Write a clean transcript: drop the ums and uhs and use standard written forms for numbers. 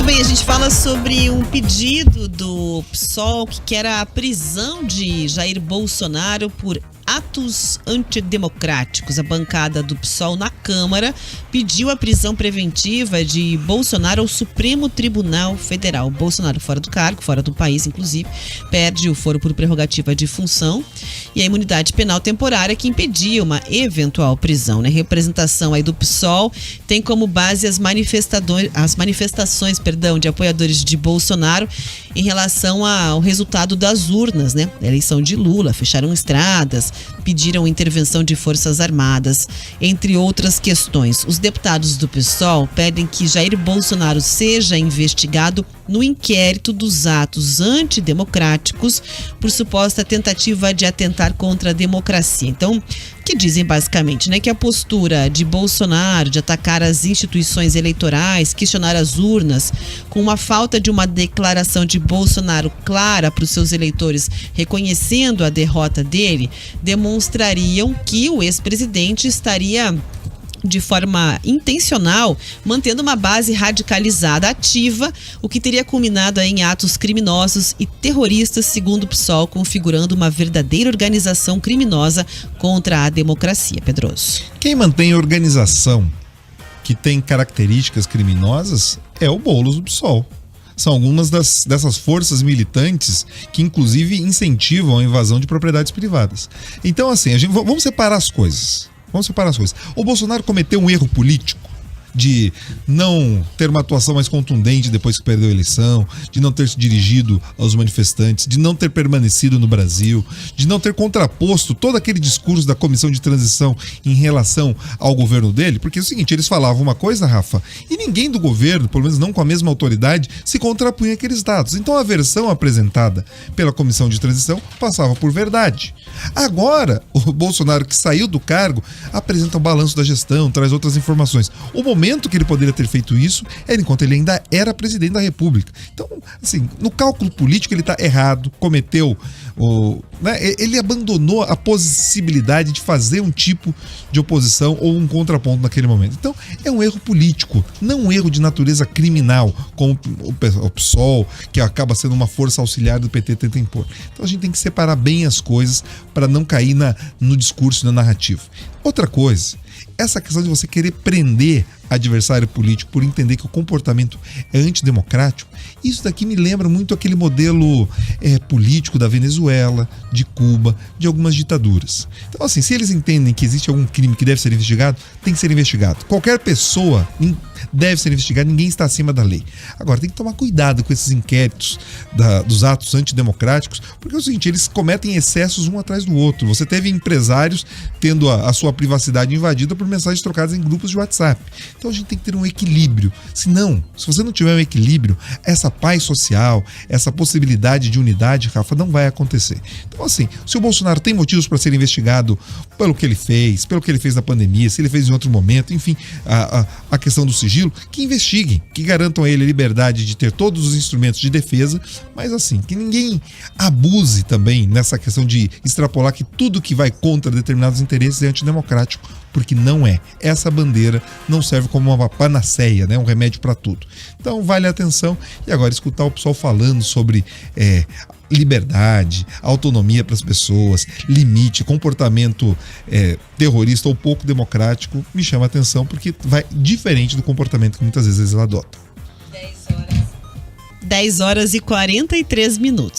bem, a gente fala sobre um pedido do PSOL que quer a prisão de Jair Bolsonaro por atos antidemocráticos. A bancada do PSOL na Câmara pediu a prisão preventiva de Bolsonaro ao Supremo Tribunal Federal. Bolsonaro fora do cargo, fora do país, inclusive, perde o foro por prerrogativa de função e a imunidade penal temporária que impedia uma eventual prisão. A representação aí do PSOL tem como base as manifestações de apoiadores de Bolsonaro em relação ao resultado das urnas, né? A eleição de Lula, fecharam estradas, pediram intervenção de forças armadas, entre outras questões. Os deputados do PSOL pedem que Jair Bolsonaro seja investigado no inquérito dos atos antidemocráticos por suposta tentativa de atentar contra a democracia. Então, que dizem basicamente, né, que a postura de Bolsonaro de atacar as instituições eleitorais, questionar as urnas, com uma falta de uma declaração de Bolsonaro clara para os seus eleitores, reconhecendo a derrota dele, demonstrariam que o ex-presidente estaria de forma intencional, mantendo uma base radicalizada ativa, o que teria culminado em atos criminosos e terroristas, segundo o PSOL, configurando uma verdadeira organização criminosa contra a democracia. Pedroso. Quem mantém organização que tem características criminosas é o Boulos do PSOL. São algumas dessas forças militantes que, inclusive, incentivam a invasão de propriedades privadas. Então, assim, vamos separar as coisas. O Bolsonaro cometeu um erro político de não ter uma atuação mais contundente depois que perdeu a eleição, de não ter se dirigido aos manifestantes, de não ter permanecido no Brasil, de não ter contraposto todo aquele discurso da comissão de transição em relação ao governo dele, porque é o seguinte, eles falavam uma coisa, Rafa, e ninguém do governo, pelo menos não com a mesma autoridade, se contrapunha àqueles dados. Então a versão apresentada pela comissão de transição passava por verdade. Agora, o Bolsonaro, que saiu do cargo, apresenta o balanço da gestão, traz outras informações. O momento que ele poderia ter feito isso era enquanto ele ainda era presidente da República. Então, assim, no cálculo político ele está errado, cometeu, ele abandonou a possibilidade de fazer um tipo de oposição ou um contraponto naquele momento. Então, é um erro político, não um erro de natureza criminal, como o PSOL, que acaba sendo uma força auxiliar do PT, tenta impor. Então, a gente tem que separar bem as coisas para não cair no discurso, na narrativa. Outra coisa, essa questão de você querer prender adversário político por entender que o comportamento é antidemocrático, isso daqui me lembra muito aquele modelo político da Venezuela, de Cuba, de algumas ditaduras. Então, assim, se eles entendem que existe algum crime que deve ser investigado, tem que ser investigado. Qualquer pessoa deve ser investigada, ninguém está acima da lei. Agora, tem que tomar cuidado com esses inquéritos dos atos antidemocráticos, porque é o seguinte, eles cometem excessos um atrás do outro. Você teve empresários tendo a sua privacidade invadida por mensagens trocadas em grupos de WhatsApp. Então a gente tem que ter um equilíbrio. Se você não tiver um equilíbrio, essa paz social, essa possibilidade de unidade, Rafa, não vai acontecer. Então, assim, se o Bolsonaro tem motivos para ser investigado pelo que ele fez na pandemia, se ele fez em outro momento, enfim, a questão do sigilo, que investiguem, que garantam a ele a liberdade de ter todos os instrumentos de defesa, mas assim, que ninguém abuse também nessa questão de extrapolar que tudo que vai contra determinados interesses é antidemocrático, porque não é. Essa bandeira não serve como uma panaceia, né? Um remédio para tudo. Então vale a atenção. E agora escutar o pessoal falando sobre liberdade, autonomia para as pessoas, limite, comportamento terrorista ou pouco democrático, me chama a atenção porque vai diferente do comportamento que muitas vezes eles adotam. 10 horas e 43 minutos.